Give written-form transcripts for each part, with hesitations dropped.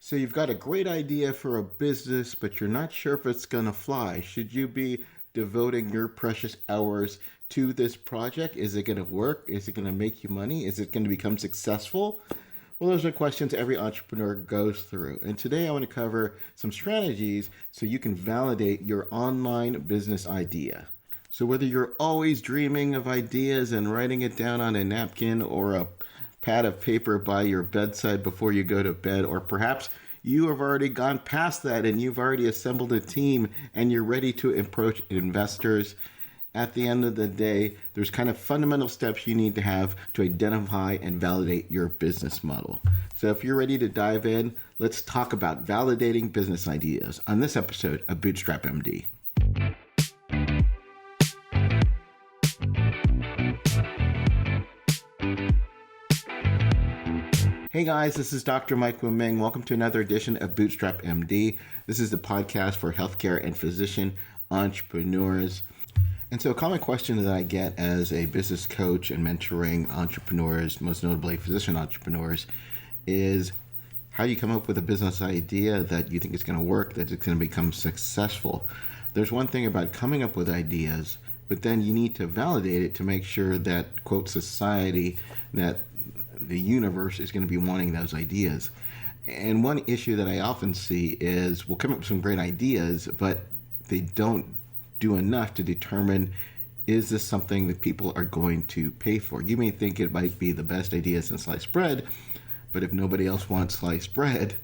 So you've got a great idea for a business, but you're not sure if it's going to fly. Should you be devoting your precious hours to this project? Is it going to work? Is it going to make you money? Is it going to become successful? Well, those are questions every entrepreneur goes through. And today I want to cover some strategies so you can validate your online business idea. So whether you're always dreaming of ideas and writing it down on a napkin or a pad of paper by your bedside before you go to bed, or perhaps you have already gone past that and you've already assembled a team and you're ready to approach investors. At the end of the day, there's kind of fundamental steps you need to have to identify and validate your business model. So if you're ready to dive in, let's talk about validating business ideas on this episode of Bootstrap MD. Hey guys, this is Dr. Mike Wu-Ming. Welcome to another edition of Bootstrap MD. This is the podcast for healthcare and physician entrepreneurs. And so a common question that I get as a business coach and mentoring entrepreneurs, most notably physician entrepreneurs, is how do you come up with a business idea that you think is going to work, that it's going to become successful? There's one thing about coming up with ideas, but then you need to validate it to make sure that, quote, society, that the universe is going to be wanting those ideas. And one issue that I often see is we'll come up with some great ideas, but they don't do enough to determine, is this something that people are going to pay for? You may think it might be the best idea since sliced bread, but if nobody else wants sliced bread,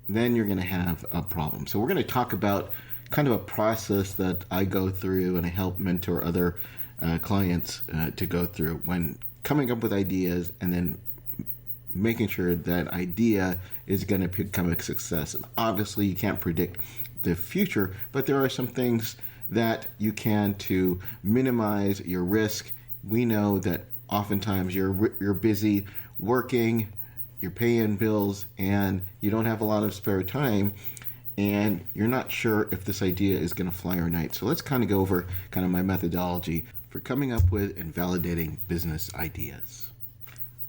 then you're going to have a problem. So we're going to talk about kind of a process that I go through and I help mentor other clients to go through when coming up with ideas and then making sure that idea is going to become a success. And obviously you can't predict the future, but there are some things that you can to minimize your risk. We know that oftentimes you're busy working, you're paying bills, and you don't have a lot of spare time, and you're not sure if this idea is going to fly or not. So let's kind of go over kind of my methodology for coming up with and validating business ideas.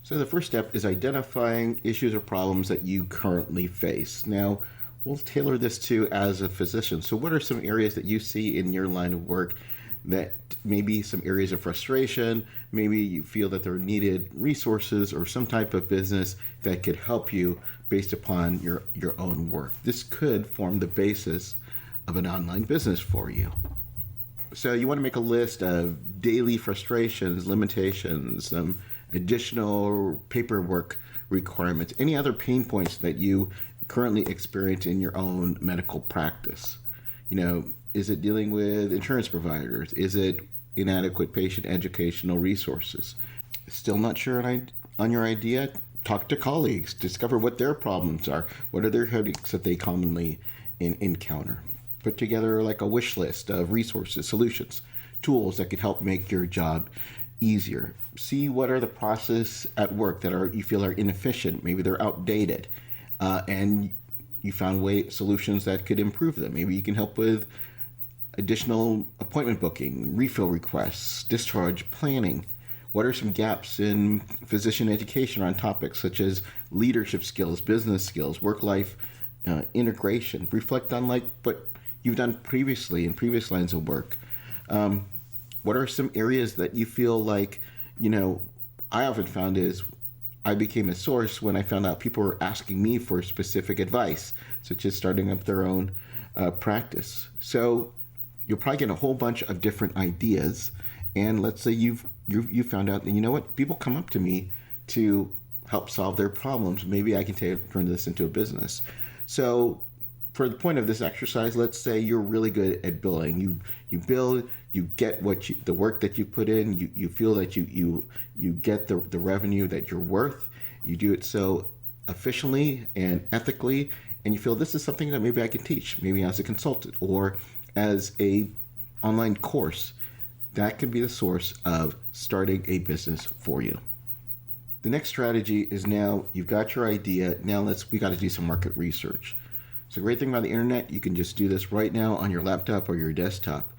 So the first step is identifying issues or problems that you currently face. Now, we'll tailor this to as a physician. So what are some areas that you see in your line of work that maybe some areas of frustration, maybe you feel that there are needed resources or some type of business that could help you based upon your own work? This could form the basis of an online business for you. So you want to make a list of daily frustrations, limitations, additional paperwork requirements, any other pain points that you currently experience in your own medical practice. You know, is it dealing with insurance providers? Is it inadequate patient educational resources? Still not sure on your idea? Talk to colleagues, discover what their problems are. What are their headaches that they commonly encounter? Put together like a wish list of resources, solutions, tools that could help make your job easier. See what are the processes at work that you feel are inefficient. Maybe they're outdated, and you found solutions that could improve them. Maybe you can help with additional appointment booking, refill requests, discharge planning. What are some gaps in physician education on topics such as leadership skills, business skills, work-life integration? Reflect on what you've done previously in previous lines of work. What are some areas that you feel like, I often found is I became a source when I found out people were asking me for specific advice, such as starting up their own practice. So you'll probably get a whole bunch of different ideas. And let's say you found out that, you know what, people come up to me to help solve their problems. Maybe I can turn this into a business. So for the point of this exercise, let's say you're really good at billing. You build, you get the work that you put in. You feel that you get the revenue that you're worth. You do it so efficiently and ethically, and you feel this is something that maybe I can teach, maybe as a consultant or as a online course. That can be the source of starting a business for you. The next strategy is now you've got your idea. Now we got to do some market research. So the great thing about the internet, you can just do this right now on your laptop or your desktop.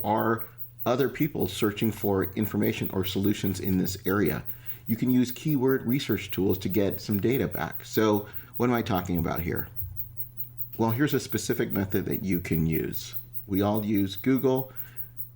Are other people searching for information or solutions in this area? You can use keyword research tools to get some data back. So What am I talking about here? Well, here's a specific method that you can use. We all use Google.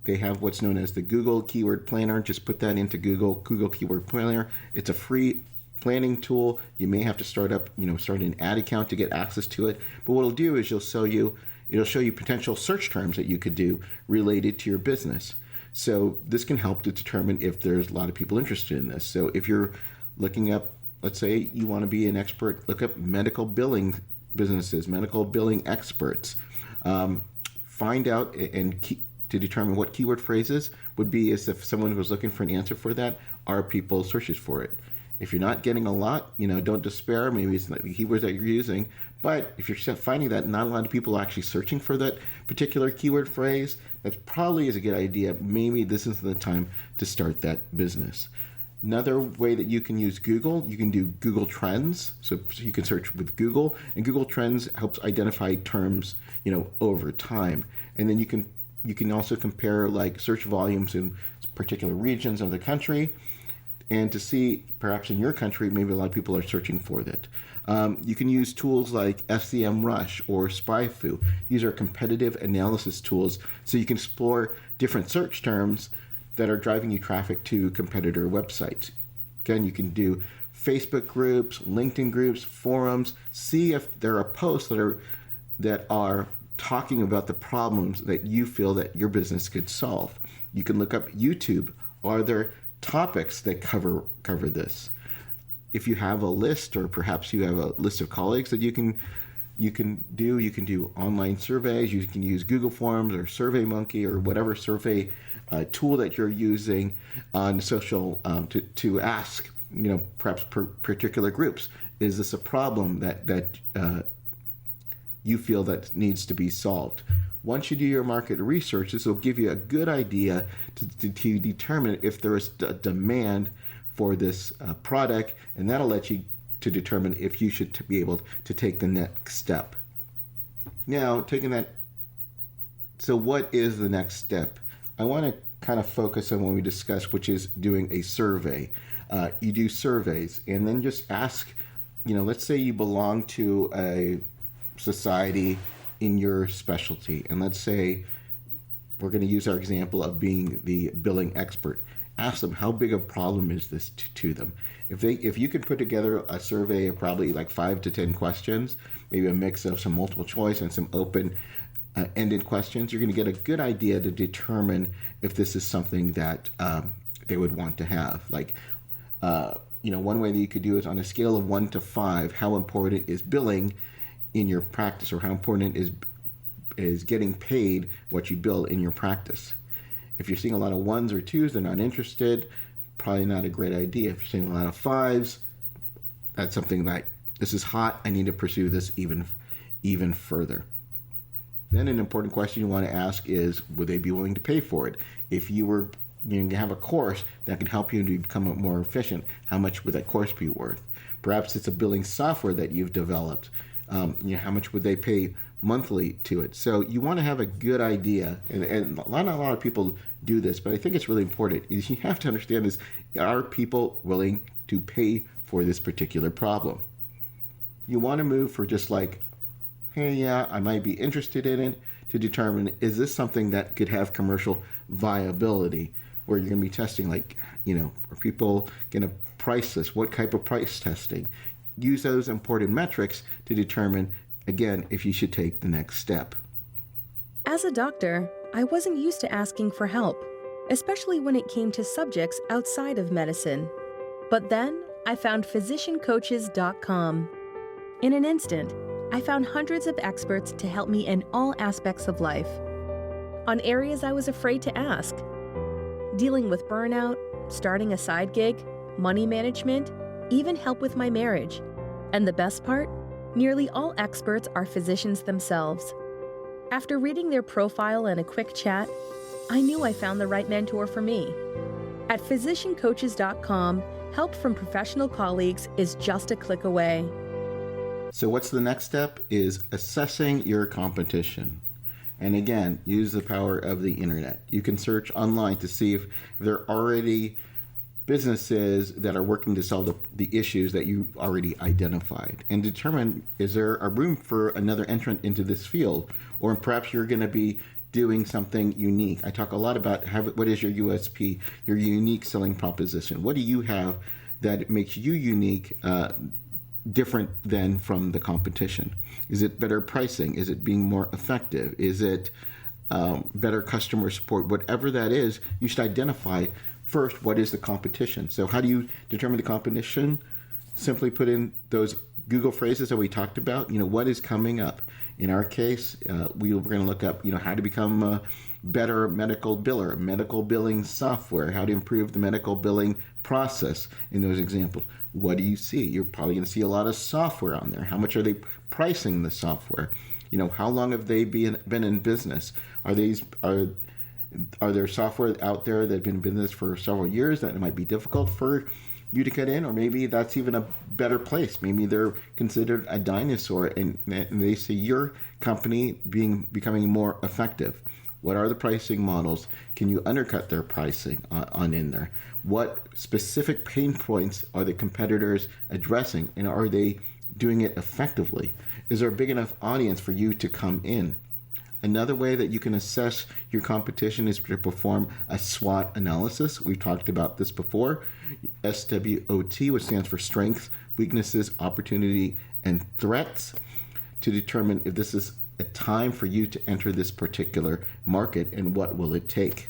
They have what's known as the Google Keyword Planner. Just put that into Google Keyword Planner. It's a free planning tool. You may have to start an ad account to get access to it. But what it'll do is it'll show you potential search terms that you could do related to your business. So this can help to determine if there's a lot of people interested in this. So if you're looking up, let's say you want to be an expert, look up medical billing businesses, medical billing experts. Find out to determine what keyword phrases would be as if someone who was looking for an answer for that, are people searches for it. If you're not getting a lot, don't despair. Maybe it's not the keywords that you're using. But if you're finding that not a lot of people are actually searching for that particular keyword phrase, that probably is a good idea. Maybe this is the time to start that business. Another way that you can use Google, you can do Google Trends. So you can search with Google, and Google Trends helps identify terms, over time. And then you can also compare like search volumes in particular regions of the country, and to see perhaps in your country, maybe a lot of people are searching for that. You can use tools like SEMrush or SpyFu. These are competitive analysis tools, so you can explore different search terms that are driving you traffic to competitor websites. Again, you can do Facebook groups, LinkedIn groups, forums, see if there are posts that are talking about the problems that you feel that your business could solve. You can look up YouTube. Are there topics that cover this? If you have a list, or perhaps you have a list of colleagues that you can do online surveys. You can use Google Forms or SurveyMonkey or whatever survey tool that you're using on social to ask, perhaps particular groups, is this a problem that you feel that needs to be solved? Once you do your market research, this will give you a good idea to determine if there is a demand for this product, and that'll let you to determine if you should be able to take the next step. Now, so what is the next step? I want to kind of focus on what we discussed, which is doing a survey. You do surveys and then just ask, let's say you belong to a society in your specialty, and let's say we're going to use our example of being the billing expert. Ask them, how big a problem is this to them? If you could put together a survey of probably like 5 to 10 questions, maybe a mix of some multiple choice and some open-ended questions, you're going to get a good idea to determine if this is something that they would want to have. One way that you could do is on a scale of 1 to 5, how important is billing in your practice, or how important is getting paid what you bill in your practice. If you're seeing a lot of 1s or 2s, they're not interested, probably not a great idea. If you're seeing a lot of 5s, that's something like, this is hot, I need to pursue this even further. Then an important question you want to ask is, would they be willing to pay for it? If you were to have a course that can help you to become more efficient, how much would that course be worth? Perhaps it's a billing software that you've developed. How much would they pay monthly to it? So you want to have a good idea, and not a lot of people do this, but I think it's really important, is you have to understand this, are people willing to pay for this particular problem? You want to move for just like, hey, yeah, I might be interested in it, to determine, is this something that could have commercial viability, where you're going to be testing, are people going to price this? What type of price testing? Use those important metrics to determine, again, if you should take the next step. As a doctor, I wasn't used to asking for help, especially when it came to subjects outside of medicine. But then I found physiciancoaches.com. In an instant, I found hundreds of experts to help me in all aspects of life. On areas I was afraid to ask: dealing with burnout, starting a side gig, money management, even help with my marriage. And the best part? Nearly all experts are physicians themselves. After reading their profile and a quick chat, I knew I found the right mentor for me. At physiciancoaches.com, help from professional colleagues is just a click away. So what's the next step? Is assessing your competition. And again, use the power of the internet. You can search online to see if there are already businesses that are working to solve the issues that you already identified, and determine, is there a room for another entrant into this field, or perhaps you're going to be doing something unique. I talk a lot about what is your USP, your unique selling proposition. What do you have that makes you unique, different than from the competition? Is it better pricing? Is it being more effective? Is it better customer support? Whatever that is, you should identify first, what is the competition? So how do you determine the competition? Simply put in those Google phrases that we talked about. What is coming up? In our case, we were going to look up, how to become a better medical biller, medical billing software, how to improve the medical billing process in those examples. What do you see? You're probably going to see a lot of software on there. How much are they pricing the software? How long have they been in business? Are there software out there that have been in business for several years that it might be difficult for you to get in? Or maybe that's even a better place. Maybe they're considered a dinosaur and they see your company becoming more effective. What are the pricing models? Can you undercut their pricing on in there? What specific pain points are the competitors addressing, and are they doing it effectively? Is there a big enough audience for you to come in? Another way that you can assess your competition is to perform a SWOT analysis. We've talked about this before. SWOT, which stands for strengths, weaknesses, opportunity, and threats, to determine if this is a time for you to enter this particular market and what will it take.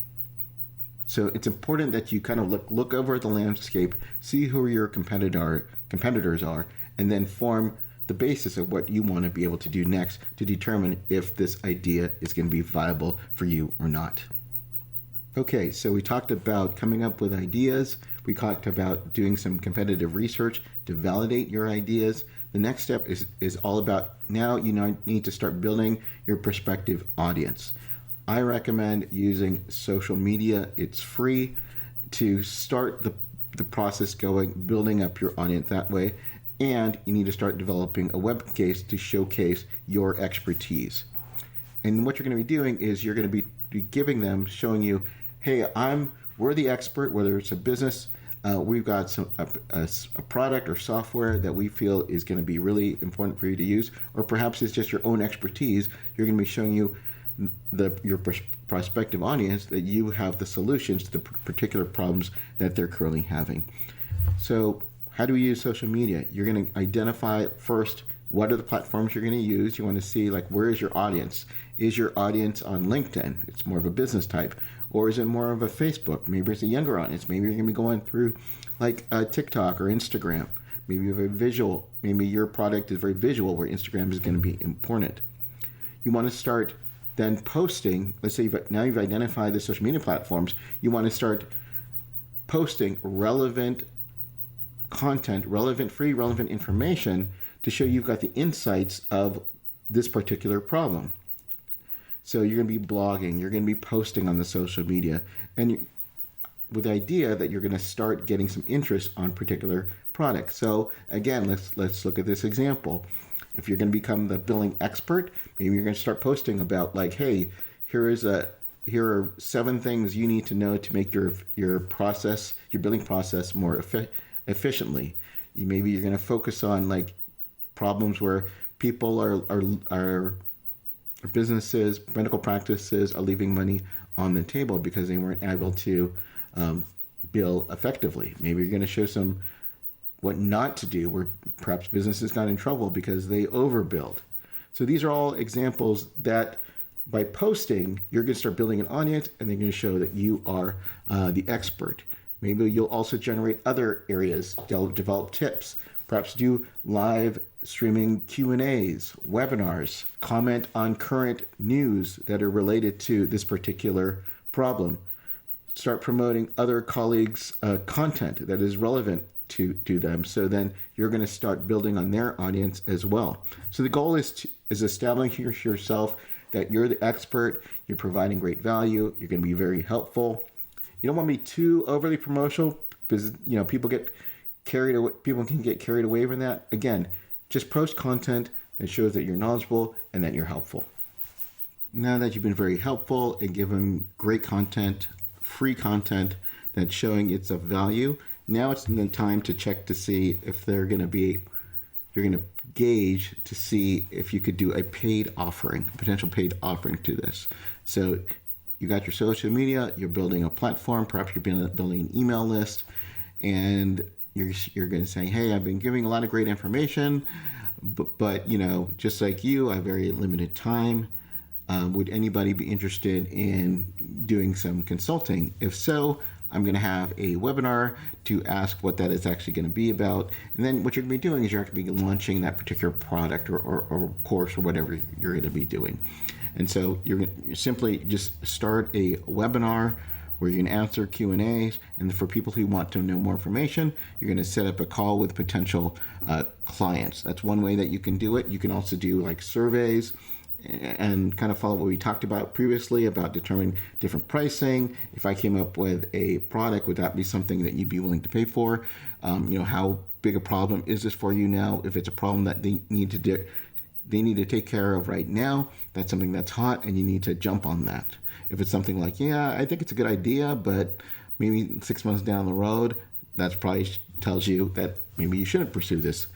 So it's important that you kind of look over the landscape, see who your competitors are, and then form the basis of what you want to be able to do next to determine if this idea is going to be viable for you or not. Okay, so we talked about coming up with ideas. We talked about doing some competitive research to validate your ideas. The next step is all about, now you need to start building your prospective audience. I recommend using social media. It's free to start the process going, building up your audience that way. And you need to start developing a web case to showcase your expertise. And what you're going to be doing is you're going to be giving them, showing you, hey, we're the expert, whether it's a business, we've got a product or software that we feel is going to be really important for you to use, or perhaps it's just your own expertise. You're going to be showing you your prospective audience that you have the solutions to the particular problems that they're currently having. So how do we use social media? You're going to identify first, what are the platforms you're going to use? You want to see, where is your audience? Is your audience on LinkedIn? It's more of a business type. Or is it more of a Facebook? Maybe it's a younger audience. Maybe you're going to be going through TikTok or Instagram. Maybe you're very visual. Maybe your product is very visual, where Instagram is going to be important. You want to start then posting. Let's say now you've identified the social media platforms. You want to start posting relevant content, free relevant information to show you've got the insights of this particular problem. So you're going to be blogging, you're going to be posting on the social media, and with the idea that you're going to start getting some interest on particular products. So again, let's look at this example. If you're going to become the billing expert, maybe you're going to start posting about hey, here are 7 things you need to know to make your billing process more efficiently. Maybe you're going to focus on problems where people are businesses, medical practices are leaving money on the table because they weren't able to bill effectively. Maybe you're going to show some what not to do, where perhaps businesses got in trouble because they overbilled. So these are all examples that by posting, you're going to start building an audience, and they're going to show that you are the expert. Maybe you'll also generate other areas, develop tips, perhaps do live streaming Q&As, webinars, comment on current news that are related to this particular problem. Start promoting other colleagues' content that is relevant to them. So then you're going to start building on their audience as well. So the goal is establishing yourself that you're the expert, you're providing great value, you're going to be very helpful. You don't want to be too overly promotional because people can get carried away from that. Again, just post content that shows that you're knowledgeable and that you're helpful. Now that you've been very helpful and given great content, free content that's showing it's of value. Now it's the time to check to see if you're going to gauge to see if you could do a paid offering, a potential paid offering to this. So you got your social media, you're building a platform, perhaps you're building an email list, and you're going to say, hey, I've been giving a lot of great information, but just like you, I have very limited time. Would anybody be interested in doing some consulting? If so, I'm going to have a webinar to ask what that is actually going to be about. And then what you're going to be doing is you're going to be launching that particular product or course or whatever you're going to be doing. And so you're simply just start a webinar where you can answer Q&As. And for people who want to know more information, you're going to set up a call with potential clients. That's one way that you can do it. You can also do like surveys and kind of follow what we talked about previously about determining different pricing. If I came up with a product, would that be something that you'd be willing to pay for? How big a problem is this for you now? If it's a problem that they need to take care of right now, that's something that's hot and you need to jump on that. If it's something like, yeah, I think it's a good idea, but maybe 6 months down the road, that probably tells you that maybe you shouldn't pursue this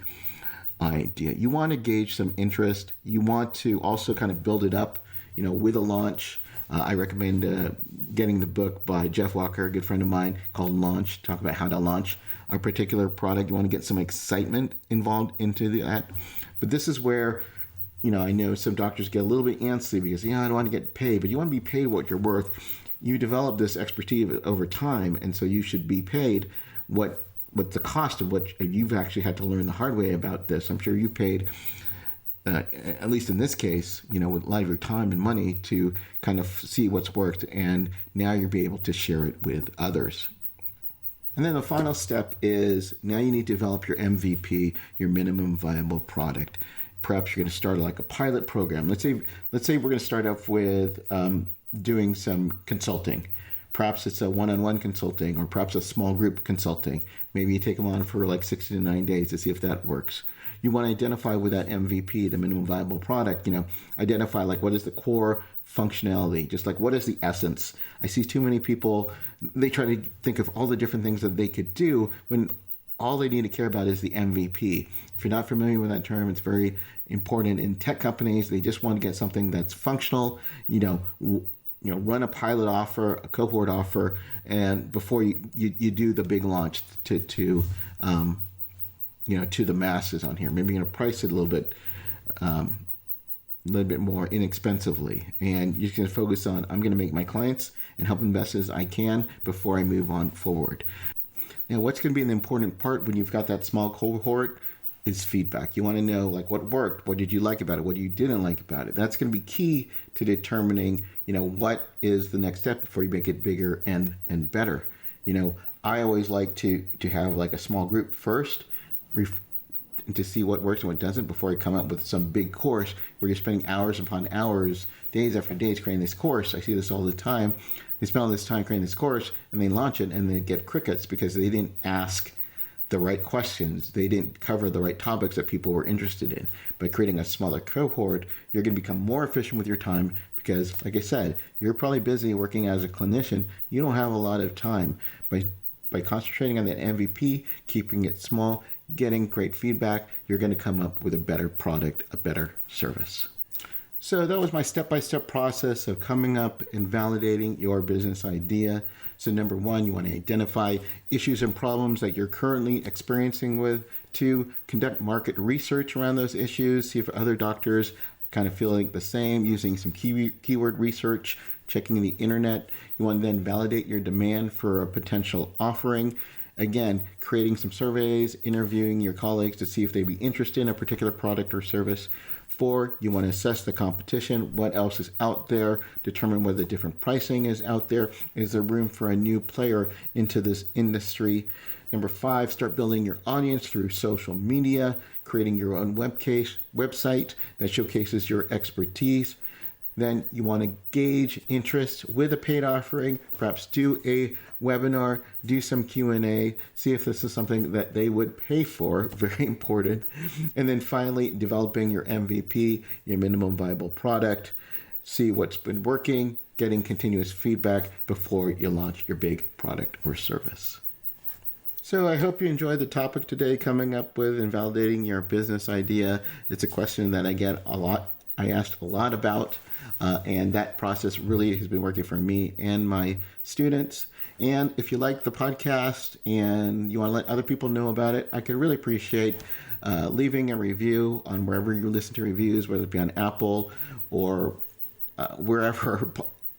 idea. You want to gauge some interest. You want to also kind of build it up, with a launch. I recommend getting the book by Jeff Walker, a good friend of mine, called Launch. Talk about how to launch a particular product. You want to get some excitement involved into that. But this is where, I know some doctors get a little bit antsy because, I don't want to get paid, but you want to be paid what you're worth. You develop this expertise over time, and so you should be paid what the cost of what you've actually had to learn the hard way about this. I'm sure you've paid, at least in this case, with a lot of your time and money to kind of see what's worked, and now you'll be able to share it with others. And then the final step is now you need to develop your MVP, your minimum viable product. Perhaps you're going to start like a pilot program. Let's say we're going to start off with doing some consulting. Perhaps it's a one-on-one consulting or perhaps a small group consulting. Maybe you take them on for like 60 to 90 days to see if that works. You want to identify with that MVP, the minimum viable product, identify like what is the core functionality, just like what is the essence. I see too many people, they try to think of all the different things that they could do when all they need to care about is the MVP. If you're not familiar with that term, it's very important in tech companies. They just want to get something that's functional, run a pilot offer, a cohort offer, and before you do the big launch to the masses on here. Maybe you're going to price it a little bit more inexpensively, and you're going to focus on, I'm going to make my clients and help them best as I can before I move on forward. Now, what's going to be an important part when you've got that small cohort is feedback. You want to know like what worked, what did you like about it, what you didn't like about it. That's going to be key to determining, what is the next step before you make it bigger and better. I always like to have like a small group first to see what works and what doesn't before I come up with some big course where you're spending hours upon hours, days after days creating this course. I see this all the time. They spend all this time creating this course and they launch it and they get crickets because they didn't ask the right questions. They didn't cover the right topics that people were interested in. By creating a smaller cohort, you're going to become more efficient with your time because, like I said, you're probably busy working as a clinician. You don't have a lot of time. By concentrating on that MVP, keeping it small, getting great feedback, you're going to come up with a better product, a better service. So that was my step-by-step process of coming up and validating your business idea. So number one, you want to identify issues and problems that you're currently experiencing with. Two, conduct market research around those issues. See if other doctors kind of feel like the same, using some keyword research, checking the internet. You want to then validate your demand for a potential offering. Again, creating some surveys, interviewing your colleagues to see if they'd be interested in a particular product or service. 4, you want to assess the competition, what else is out there, determine whether different pricing is out there. Is there room for a new player into this industry? Number 5, start building your audience through social media, creating your own website that showcases your expertise. Then you want to gauge interest with a paid offering, perhaps do a webinar, do some Q&A, see if this is something that they would pay for, very important. And then finally, developing your MVP, your minimum viable product, see what's been working, getting continuous feedback before you launch your big product or service. So I hope you enjoyed the topic today, coming up with and validating your business idea. It's a question that I get a lot. I asked a lot about, and that process really has been working for me and my students. And if you like the podcast and you want to let other people know about it, I could really appreciate leaving a review on wherever you listen to reviews, whether it be on Apple or wherever,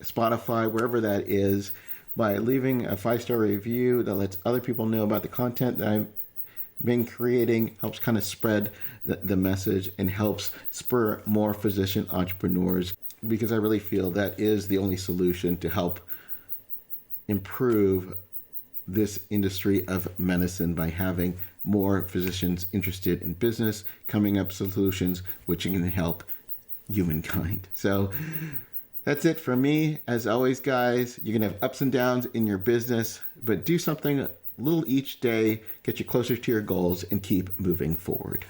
Spotify, wherever that is, by leaving a 5-star review that lets other people know about the content that I've been creating, helps kind of spread the message and helps spur more physician entrepreneurs, because I really feel that is the only solution to help improve this industry of medicine, by having more physicians interested in business, coming up with solutions which can help humankind. So that's it for me. As always, guys, you're going to have ups and downs in your business, but do something a little each day, get you closer to your goals, and keep moving forward.